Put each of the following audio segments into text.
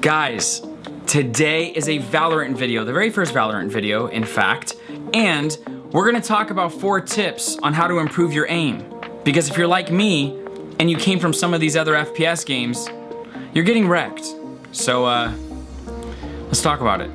Guys, today is a Valorant video, the very first Valorant video, in fact, and we're gonna talk about 4 tips on how to improve your aim. Because if you're like me, and you came from some of these other FPS games, you're getting wrecked. So, let's talk about it.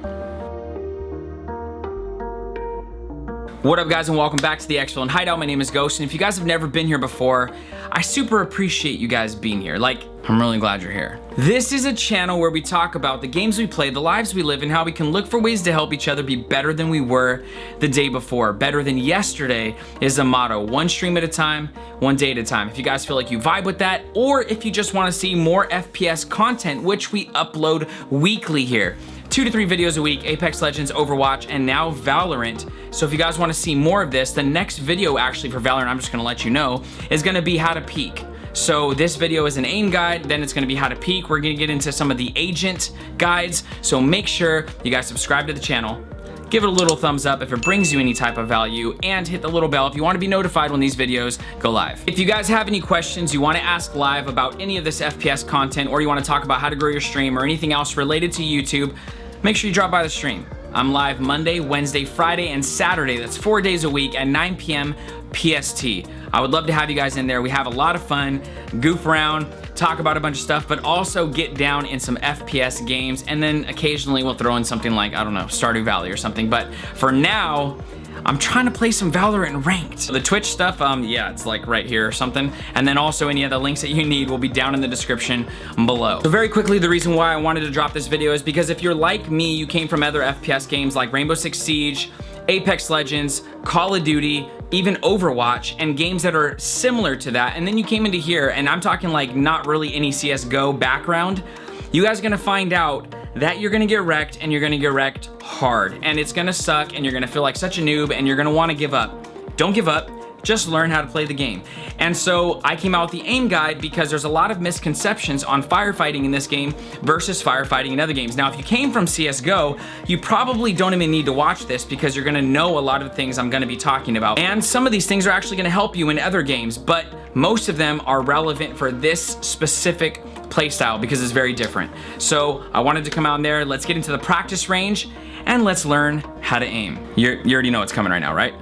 What up, guys, and welcome back to the Exfil and Hideout. My name is Ghost, and if you guys have never been here before, I super appreciate you guys being here. Like, I'm really glad you're here. This is a channel where we talk about the games we play, the lives we live, and how we can look for ways to help each other be better than we were the day before. Better than yesterday is the motto. One stream at a time, one day at a time. If you guys feel like you vibe with that, or if you just want to see more FPS content, which we upload weekly here. 2 to 3 videos a week, Apex Legends, Overwatch, and now Valorant. So if you guys want to see more of this, the next video actually for Valorant, I'm just gonna let you know, is gonna be how to peek. So this video is an aim guide, then it's gonna be how to peek. We're gonna get into some of the agent guides. So make sure you guys subscribe to the channel, give it a little thumbs up if it brings you any type of value, and hit the little bell if you want to be notified when these videos go live. If you guys have any questions you want to ask live about any of this FPS content, or you want to talk about how to grow your stream or anything else related to YouTube, make sure you drop by the stream. I'm live Monday, Wednesday, Friday, and Saturday. That's 4 days a week at 9 p.m. PST. I would love to have you guys in there. We have a lot of fun, goof around, talk about a bunch of stuff, but also get down in some FPS games, and then occasionally we'll throw in something like, I don't know, Stardew Valley or something. But for now, I'm trying to play some Valorant ranked. So the Twitch stuff, yeah, it's like right here or something. And then also any of the links that you need will be down in the description below. So very quickly, the reason why I wanted to drop this video is because if you're like me, you came from other FPS games like Rainbow Six Siege, Apex Legends, Call of Duty, even Overwatch, and games that are similar to that. And then you came into here, and I'm talking like not really any CSGO background. You guys are gonna find out that you're gonna get wrecked, and you're gonna get wrecked hard, and it's gonna suck, and you're gonna feel like such a noob, and you're gonna wanna give up. Don't give up, just learn how to play the game. And so I came out with the aim guide because there's a lot of misconceptions on firefighting in this game versus firefighting in other games. Now, if you came from CSGO, you probably don't even need to watch this because you're gonna know a lot of the things I'm gonna be talking about. And some of these things are actually gonna help you in other games, but most of them are relevant for this specific playstyle because it's very different. So I wanted to come out in there, let's get into the practice range, and let's learn how to aim. You already know what's coming right now, right?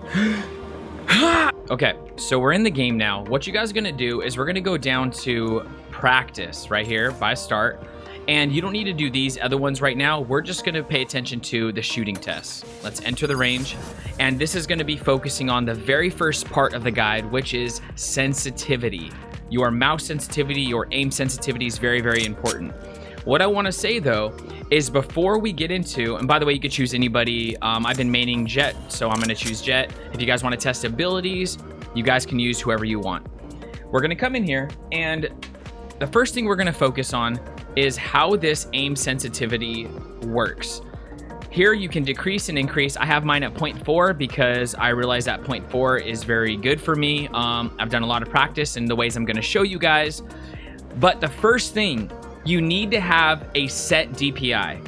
Okay, so we're in the game now. What you guys are gonna do is we're gonna go down to practice right here by start. And you don't need to do these other ones right now. We're just gonna pay attention to the shooting tests. Let's enter the range. And this is gonna be focusing on the very first part of the guide, which is sensitivity. Your mouse sensitivity, your aim sensitivity is very, very important. What I want to say though is before we get into, and by the way, you could choose anybody. I've been maining Jet, so I'm going to choose Jet. If you guys want to test abilities, you guys can use whoever you want. We're going to come in here, and the first thing we're going to focus on is how this aim sensitivity works. Here you can decrease and increase. I have mine at 0.4 because I realize that 0.4 is very good for me. I've done a lot of practice in the ways I'm going to show you guys. But the first thing, you need to have a set DPI.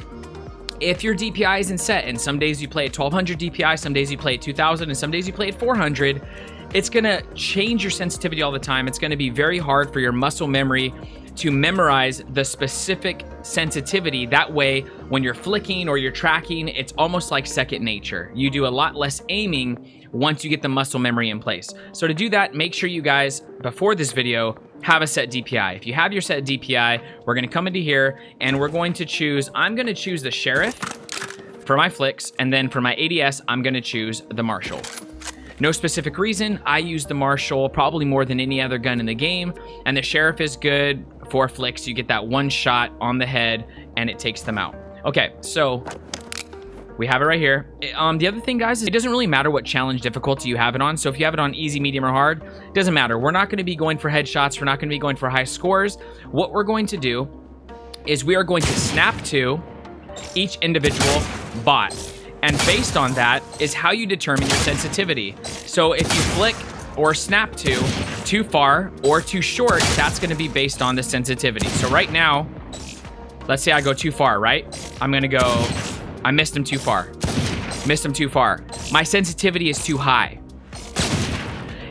If your DPI isn't set, and some days you play at 1200 DPI, some days you play at 2000, and some days you play at 400, it's gonna change your sensitivity all the time. It's gonna be very hard for your muscle memory to memorize the specific sensitivity. That way, when you're flicking or you're tracking, it's almost like second nature. You do a lot less aiming once you get the muscle memory in place. So to do that, make sure you guys, before this video, have a set DPI. If you have your set DPI, we're gonna come into here and we're going to choose, I'm gonna choose the Sheriff for my flicks, and then for my ADS, I'm gonna choose the Marshal. No specific reason, I use the Marshal probably more than any other gun in the game, and the Sheriff is good for flicks. You get that one shot on the head and it takes them out. Okay, so we have it right here. The other thing, guys, is it doesn't really matter what challenge difficulty you have it on. So if you have it on easy, medium, or hard, it doesn't matter. We're not going to be going for headshots. We're not going to be going for high scores. What we're going to do is we are going to snap to each individual bot. And based on that is how you determine your sensitivity. So if you flick or snap to too far or too short, that's going to be based on the sensitivity. So right now, let's say I go too far, right? I'm going to go... I missed him too far. Missed him too far. My sensitivity is too high.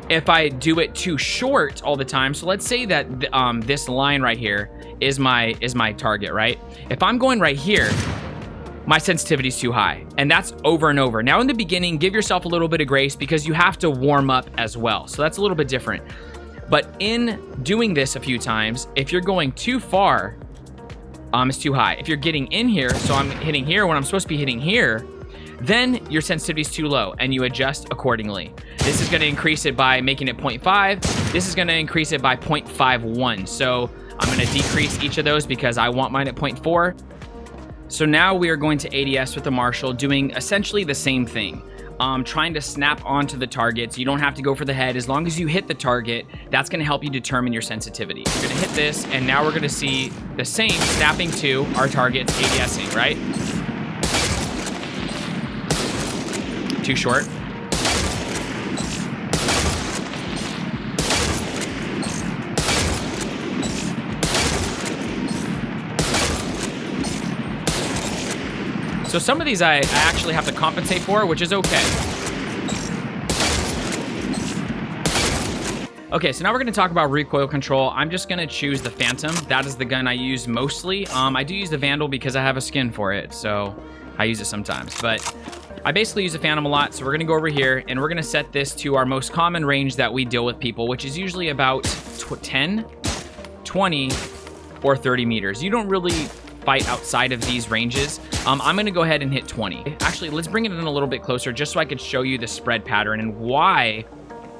If I do it too short all the time, so let's say that this line right here is my target, right? If I'm going right here, my sensitivity is too high, and that's over and over. Now in the beginning, give yourself a little bit of grace because you have to warm up as well. So that's a little bit different. But in doing this a few times, if you're going too far, it's too high. If you're getting in here, so I'm hitting here when I'm supposed to be hitting here, then your sensitivity is too low and you adjust accordingly. This is gonna increase it by making it 0.5. This is gonna increase it by 0.51. So I'm gonna decrease each of those because I want mine at 0.4. So now we are going to ADS with the Marshall, doing essentially the same thing. Trying to snap onto the targets. You don't have to go for the head. As long as you hit the target, that's gonna help you determine your sensitivity. You're gonna hit this, and now we're gonna see the same, snapping to our targets, ADSing, right? Too short. So some of these I actually have to compensate for, which is okay. Okay, so now we're gonna talk about recoil control. I'm just gonna choose the Phantom. That is the gun I use mostly. I do use the Vandal because I have a skin for it, so I use it sometimes. But I basically use the Phantom a lot, so we're gonna go over here and we're gonna set this to our most common range that we deal with people, which is usually about 10, 20, or 30 meters. You don't really fight outside of these ranges. I'm gonna go ahead and hit 20. Actually, let's bring it in a little bit closer just so I could show you the spread pattern and why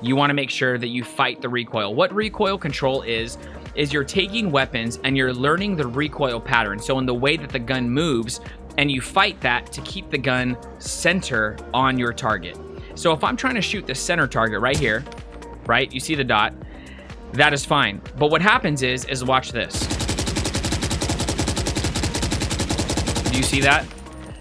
you wanna make sure that you fight the recoil. What recoil control is you're taking weapons and you're learning the recoil pattern. So in the way that the gun moves, and you fight that to keep the gun center on your target. So if I'm trying to shoot the center target right here, right? You see the dot, that is fine. But what happens is watch this. Do you see that?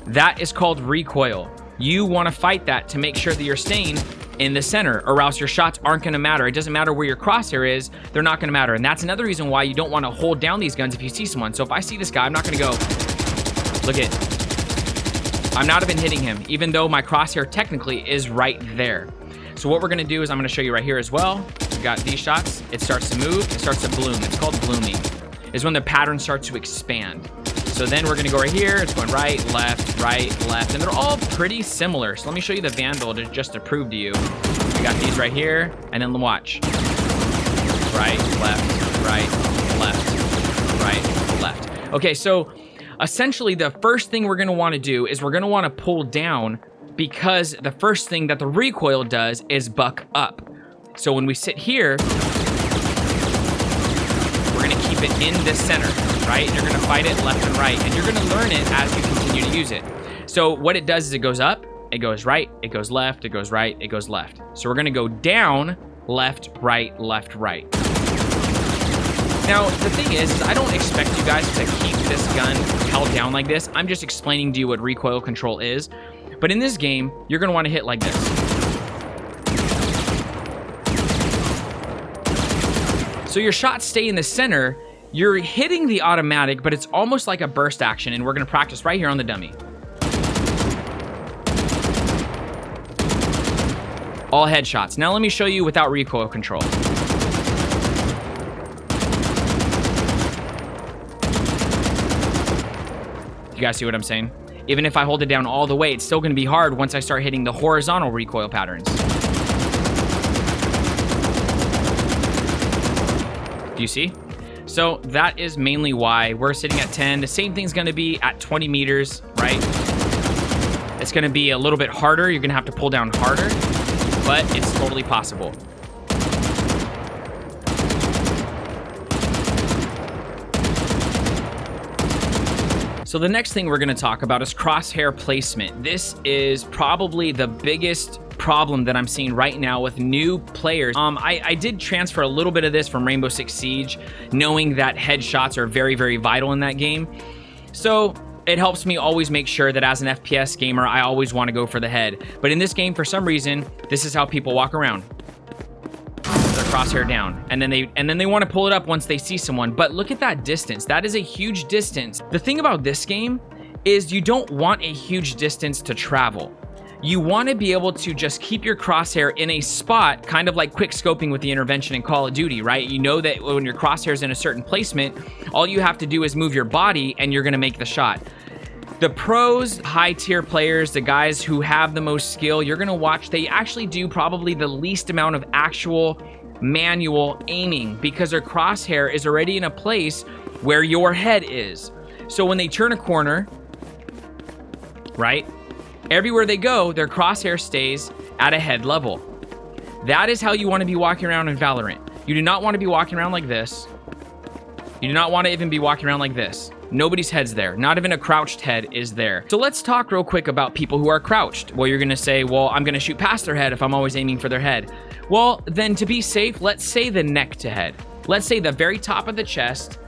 That is called recoil. You want to fight that to make sure that you're staying in the center, or else your shots aren't going to matter. It doesn't matter where your crosshair is, they're not going to matter. And that's another reason why you don't want to hold down these guns if you see someone. So if I see this guy, I'm not going to go, look at, I'm not even hitting him, even though my crosshair technically is right there. So what we're going to do is I'm going to show you right here as well. We've got these shots. It starts to move. It starts to bloom. It's called blooming. Is when the pattern starts to expand. So then we're gonna go right here. It's going right, left, and they're all pretty similar. So let me show you the Vandal just to prove to you. We got these right here, and then watch. Right, left, right, left. Okay, so essentially the first thing we're gonna wanna do is we're gonna wanna pull down, because the first thing that the recoil does is buck up. So when we sit here, we're gonna keep it in the center, right? And you're gonna fight it left and right, and you're gonna learn it as you continue to use it. So what it does is it goes up, it goes right, it goes left, it goes right, it goes left. So we're gonna go down, left, right, left, right. Now, the thing is I don't expect you guys to keep this gun held down like this. I'm just explaining to you what recoil control is. But in this game, you're gonna wanna hit like this. So your shots stay in the center, you're hitting the automatic, but it's almost like a burst action, and we're gonna practice right here on the dummy. All headshots. Now let me show you without recoil control. You guys see what I'm saying? Even if I hold it down all the way, it's still gonna be hard once I start hitting the horizontal recoil patterns. Do you see? So that is mainly why we're sitting at 10. The same thing's gonna be at 20 meters, right? It's gonna be a little bit harder. You're gonna have to pull down harder, but it's totally possible. So the next thing we're gonna talk about is crosshair placement. This is probably the biggest problem that I'm seeing right now with new players. I did transfer a little bit of this from Rainbow Six Siege, knowing that headshots are very, very vital in that game. So it helps me always make sure that as an FPS gamer, I always want to go for the head. But in this game, for some reason, this is how people walk around. Their crosshair down, and then they want to pull it up once they see someone. But look at that distance. That is a huge distance. The thing about this game is you don't want a huge distance to travel. you want to be able to just keep your crosshair in a spot, kind of like quick scoping with the intervention in Call of Duty, right? You know that when your crosshair is in a certain placement, all you have to do is move your body and you're going to make the shot. The pros, high tier players, the guys who have the most skill, you're going to watch, they actually do probably the least amount of actual manual aiming because their crosshair is already in a place where your head is. So when they turn a corner, right? Everywhere they go, their crosshair stays at a head level. That is how you want to be walking around in Valorant. You do not want to be walking around like this. You do not want to even be walking around like this. Nobody's head's there. Not even a crouched head is there. So let's talk real quick about people who are crouched. Well, you're going to say, well, I'm going to shoot past their head if I'm always aiming for their head. Well, then to be safe, let's say the neck to head. Let's say the very top of the chest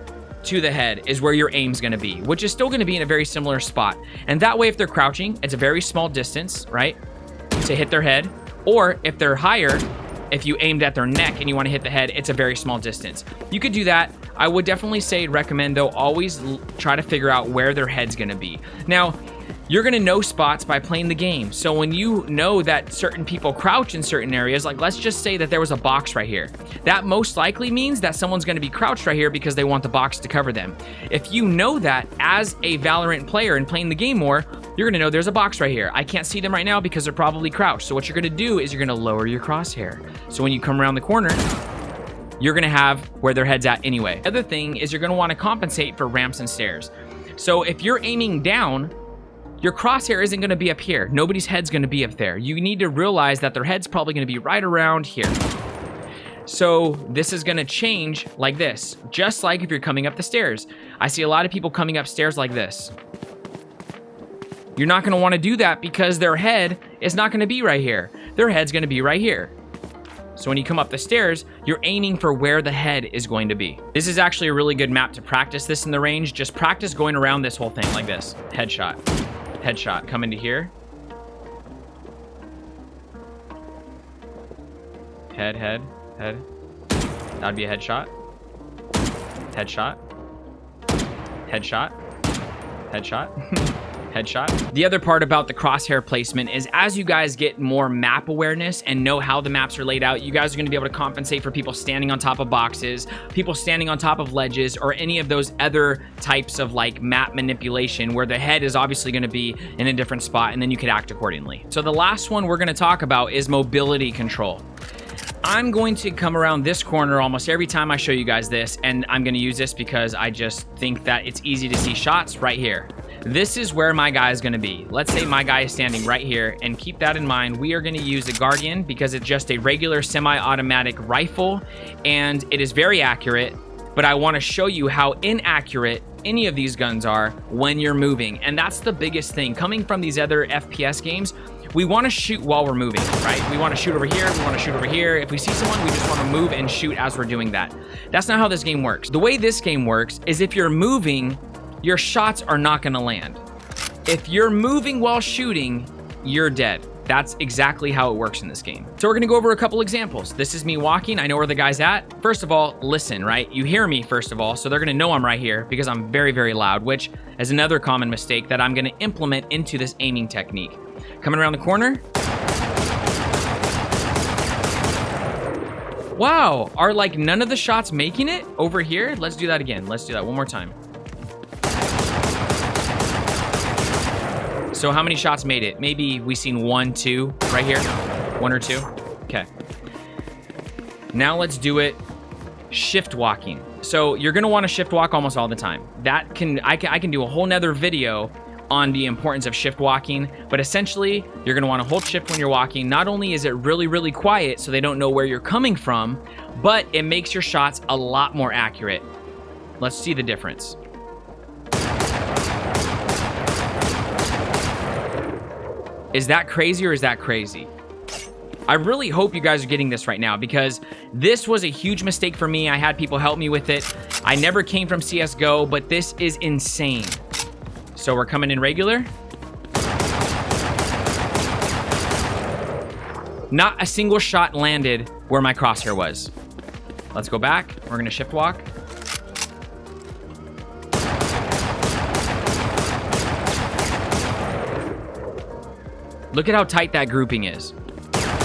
to the head is where your aim's going to be, which is still going to be in a very similar spot. And that way, if they're crouching, it's a very small distance, right, to hit their head. Or if they're higher, if you aimed at their neck and you want to hit the head, it's a very small distance. You could do that. I would definitely say recommend, though, always try to figure out where their head's going to be. Now, you're going to know spots by playing the game. So when you know that certain people crouch in certain areas, like let's just say that there was a box right here, that most likely means that someone's going to be crouched right here because they want the box to cover them. If you know that as a Valorant player and playing the game more, you're going to know there's a box right here. I can't see them right now because they're probably crouched. So what you're going to do is you're going to lower your crosshair. So when you come around the corner, you're going to have where their head's at anyway. The other thing is you're going to want to compensate for ramps and stairs. So if you're aiming down, your crosshair isn't going to be up here. Nobody's head's going to be up there. You need to realize that their head's probably going to be right around here. So this is going to change like this, just like if you're coming up the stairs. I see a lot of people coming upstairs like this. You're not going to want to do that because their head is not going to be right here. Their head's going to be right here. So when you come up the stairs, you're aiming for where the head is going to be. This is actually a really good map to practice this in the range. Just practice going around this whole thing like this. Headshot. Headshot. Come into here. Head, head, head. That'd be a headshot. Headshot. Headshot. Headshot. Headshot. The other part about the crosshair placement is as you guys get more map awareness and know how the maps are laid out, you guys are going to be able to compensate for people standing on top of boxes, people standing on top of ledges, or any of those other types of like map manipulation where the head is obviously going to be in a different spot, and then you could act accordingly. So the last one we're going to talk about is mobility control. I'm going to come around this corner almost every time I show you guys this, and I'm going to use this because I just think that it's easy to see shots right here. This is where my guy is going to be. Let's say my guy is standing right here, and keep that in mind. We are going to use a Guardian because it's just a regular semi-automatic rifle, and it is very accurate, but I want to show you how inaccurate any of these guns are when you're moving, and that's the biggest thing. Coming from these other FPS games, we want to shoot while we're moving, right? We want to shoot over here, we want to shoot over here. If we see someone, we just want to move and shoot as we're doing that. That's not how this game works. The way this game works is if you're moving, your shots are not going to land. If you're moving while shooting, you're dead. That's exactly how it works in this game. So we're going to go over a couple examples. This is me walking. I know where the guy's at. First of all, listen, right? You hear me, first of all, so they're going to know I'm right here because I'm very, very loud, which is another common mistake that I'm going to implement into this aiming technique. Coming around the corner. Wow, are like none of the shots making it over here? Let's do that again. Let's do that one more time. So how many shots made it? Maybe we seen 1, 2 right here. 1 or 2. Okay. Now let's do it shift walking. So you're gonna want to shift walk almost all the time. I can do a whole nother video on the importance of shift walking, but essentially you're gonna want to hold shift when you're walking. Not only is it really, really quiet so they don't know where you're coming from, but it makes your shots a lot more accurate. Let's see the difference. Is that crazy or is that crazy? I really hope you guys are getting this right now because this was a huge mistake for me. I had people help me with it. I never came from CSGO, but this is insane. So we're coming in regular. Not a single shot landed where my crosshair was. Let's go back. We're gonna shift walk. Look at how tight that grouping is.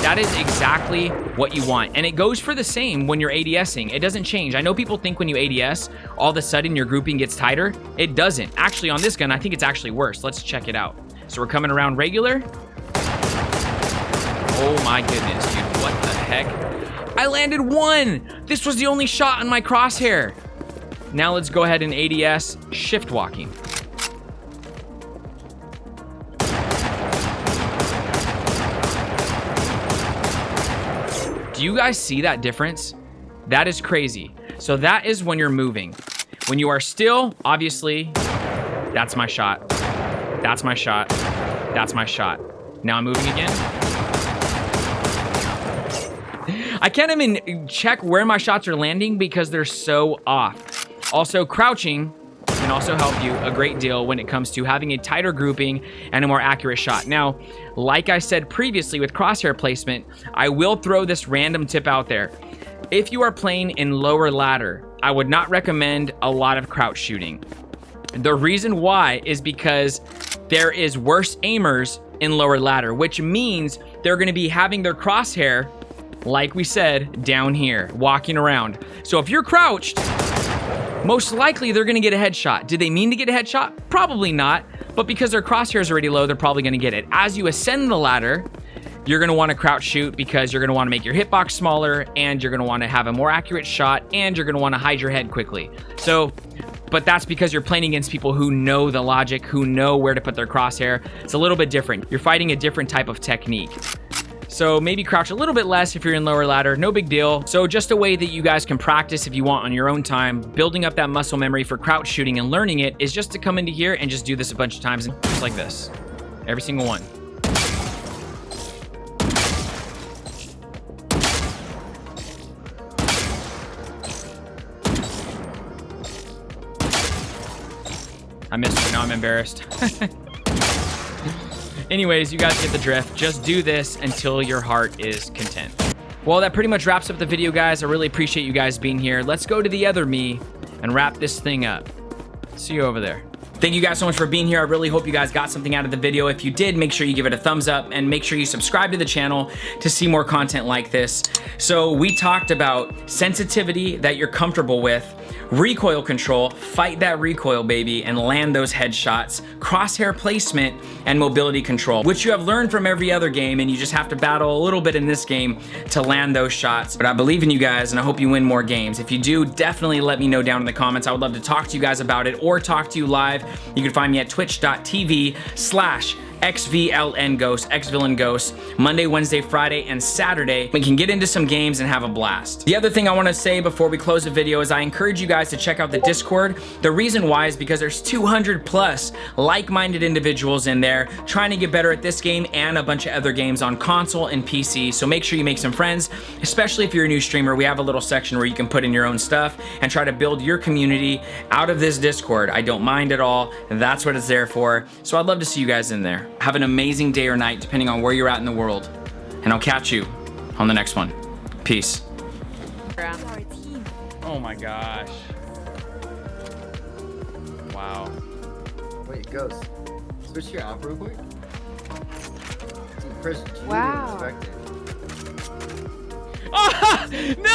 That is exactly what you want. And it goes for the same when you're ADSing. It doesn't change. I know people think when you ADS, all of a sudden your grouping gets tighter. It doesn't. Actually, on this gun, I think it's actually worse. Let's check it out. So we're coming around regular. Oh my goodness, dude. What the heck? I landed 1. This was the only shot on my crosshair. Now let's go ahead and ADS shift walking. Do you guys see that difference? That is crazy. So that is when you're moving. When you are still, obviously, that's my shot. That's my shot. That's my shot. Now I'm moving again. I can't even check where my shots are landing because they're so off. Also, crouching can also help you a great deal when it comes to having a tighter grouping and a more accurate shot. Now, like I said previously with crosshair placement, I will throw this random tip out there. If you are playing in lower ladder, I would not recommend a lot of crouch shooting. The reason why is because there is worse aimers in lower ladder, which means they're going to be having their crosshair, like we said, down here, walking around. So if you're crouched, most likely they're going to get a headshot. Did they mean to get a headshot? Probably not. But because their crosshair is already low, they're probably going to get it. As you ascend the ladder, you're going to want to crouch shoot because you're going to want to make your hitbox smaller, and you're going to want to have a more accurate shot, and you're going to want to hide your head quickly. So, but that's because you're playing against people who know the logic, who know where to put their crosshair. It's a little bit different. You're fighting a different type of technique. So maybe crouch a little bit less if you're in lower ladder, no big deal. So just a way that you guys can practice if you want on your own time, building up that muscle memory for crouch shooting and learning it is just to come into here and just do this a bunch of times, just like this. Every single one. I missed it, now I'm embarrassed. Anyways, you guys get the drift. Just do this until your heart is content. Well, that pretty much wraps up the video, guys. I really appreciate you guys being here. Let's go to the other me and wrap this thing up. See you over there. Thank you guys so much for being here. I really hope you guys got something out of the video. If you did, make sure you give it a thumbs up and make sure you subscribe to the channel to see more content like this. So we talked about sensitivity that you're comfortable with, recoil control, fight that recoil, baby, and land those headshots, crosshair placement, and mobility control, which you have learned from every other game, and you just have to battle a little bit in this game to land those shots. But I believe in you guys, and I hope you win more games. If you do, definitely let me know down in the comments. I would love to talk to you guys about it or talk to you live. You can find me at twitch.tv/XVLNGhost, XVillainGhost, Monday, Wednesday, Friday, and Saturday. We can get into some games and have a blast. The other thing I want to say before we close the video is I encourage you guys to check out the Discord. The reason why is because there's 200 plus like-minded individuals in there trying to get better at this game and a bunch of other games on console and PC. So make sure you make some friends, especially if you're a new streamer. We have a little section where you can put in your own stuff and try to build your community out of this Discord. I don't mind at all. That's what it's there for. So I'd love to see you guys in there. Have an amazing day or night, depending on where you're at in the world. And I'll catch you on the next one. Peace. Oh my gosh. Wow. Wait, Ghost. Switch your app real quick. Dude, Chris, you Wow. didn't expect it. Ah! No!